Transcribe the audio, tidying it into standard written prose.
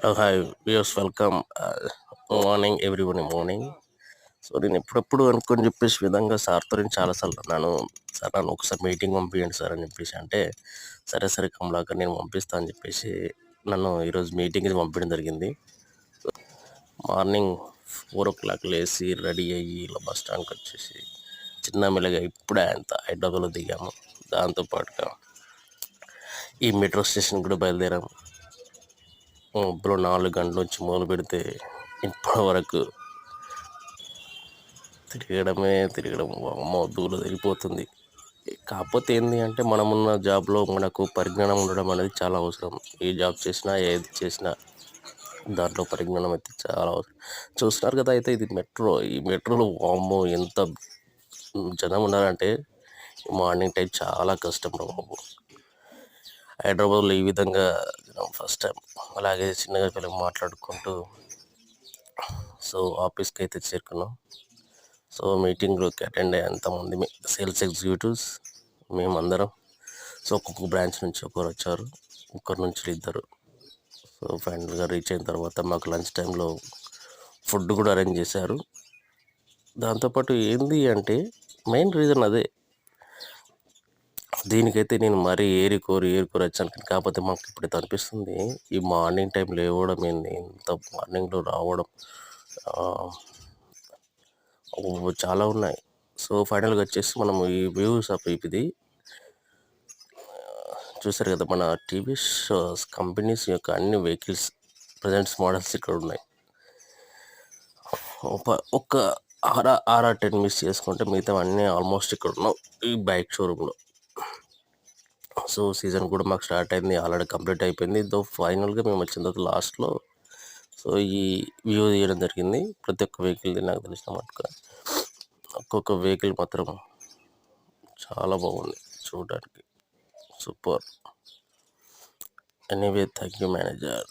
Hi views welcome morning everyone morning. So నేను ఎప్పుడప్పుడు అనుకొని చెప్పేసి విధంగా సార్తో నేను చాలాసార్లు అన్నాను. సార్ నన్ను ఒకసారి మీటింగ్ పంపించండి సార్ అని చెప్పేసి అంటే, సరే సరే కమలాకర్ నేను పంపిస్తా అని చెప్పేసి నన్ను ఈరోజు మీటింగ్కి పంపించడం జరిగింది. మార్నింగ్ 4 o'clock లేచి రెడీ అయ్యి ఇలా బస్ స్టాండ్కి వచ్చేసి చిన్న మెల్లగా ఇప్పుడే అంత హైదరాబాద్లో దిగాము. దాంతోపాటుగా ఈ మెట్రో స్టేషన్ కూడా బయలుదేరాము. ఇప్పుడు 4 గంటల నుంచి మొదలు పెడితే ఇప్పటి వరకు తిరగడం అమ్మో దూల తిరిగిపోతుంది. కాకపోతే ఏంది అంటే మనమున్న జాబ్లో మనకు పరిజ్ఞానం ఉండడం అనేది చాలా అవసరం. ఏ జాబ్ చేసినా ఏది చేసినా దాంట్లో పరిజ్ఞానం అయితే చాలా అవసరం. చూస్తున్నారు కదా, అయితే ఇది మెట్రో. ఈ మెట్రోలో వామ్మో ఎంత జనం ఉన్నారంటే మార్నింగ్ టైం చాలా కష్టం రా బాబు. హైదరాబాద్లో ఈ విధంగా ఫస్ట్ టైం అలాగే చిన్నగా పిల్లలు మాట్లాడుకుంటూ సో ఆఫీస్కి అయితే చేరుకున్నాం. సో మీటింగ్లోకి అటెండ్ అయ్యే అంతమంది సేల్స్ ఎగ్జిక్యూటివ్స్ మేమందరం. సో ఒక్కొక్క బ్రాంచ్ నుంచి ఒకరు వచ్చారు, ఒకరి నుంచి ఇద్దరు. సో ఫైనల్గా రీచ్ అయిన తర్వాత మాకు లంచ్ టైంలో ఫుడ్ కూడా అరేంజ్ చేశారు. దాంతోపాటు ఏంది అంటే మెయిన్ రీజన్ అదే. దీనికైతే నేను మరీ ఏరి కోరి వచ్చాను. కాకపోతే మాకు ఇప్పుడు అనిపిస్తుంది, ఈ మార్నింగ్ టైం లేవడం ఏంది, ఇంత మార్నింగ్లో రావడం చాలా ఉన్నాయి. సో ఫైనల్గా వచ్చేసి మనము ఈ వ్యూస్ ఆఫ్ ఇది చూసారు కదా, మన టీవీఎస్ కంపెనీస్ యొక్క అన్ని వెహికల్స్ ప్రజెంట్స్ మోడల్స్ ఇక్కడ ఉన్నాయి. ఒక 10 మిస్ చేసుకుంటే మిగతా అన్నీ ఆల్మోస్ట్ ఇక్కడ ఉన్నాం ఈ బైక్ షోరూంలో. సో సీజన్ కూడా మాకు స్టార్ట్ అయింది, ఆల్రెడీ కంప్లీట్ అయిపోయింది. ఫైనల్గా మేము వచ్చిన తర్వాత లాస్ట్లో సో ఈ వ్యూ తీయడం జరిగింది. ప్రతి ఒక్క వెహికల్ది నాకు తెలిసిన మటుకు ఒక్కొక్క వెహికల్ మాత్రం చాలా బాగుంది చూడడానికి, super. Anyway thank you manager.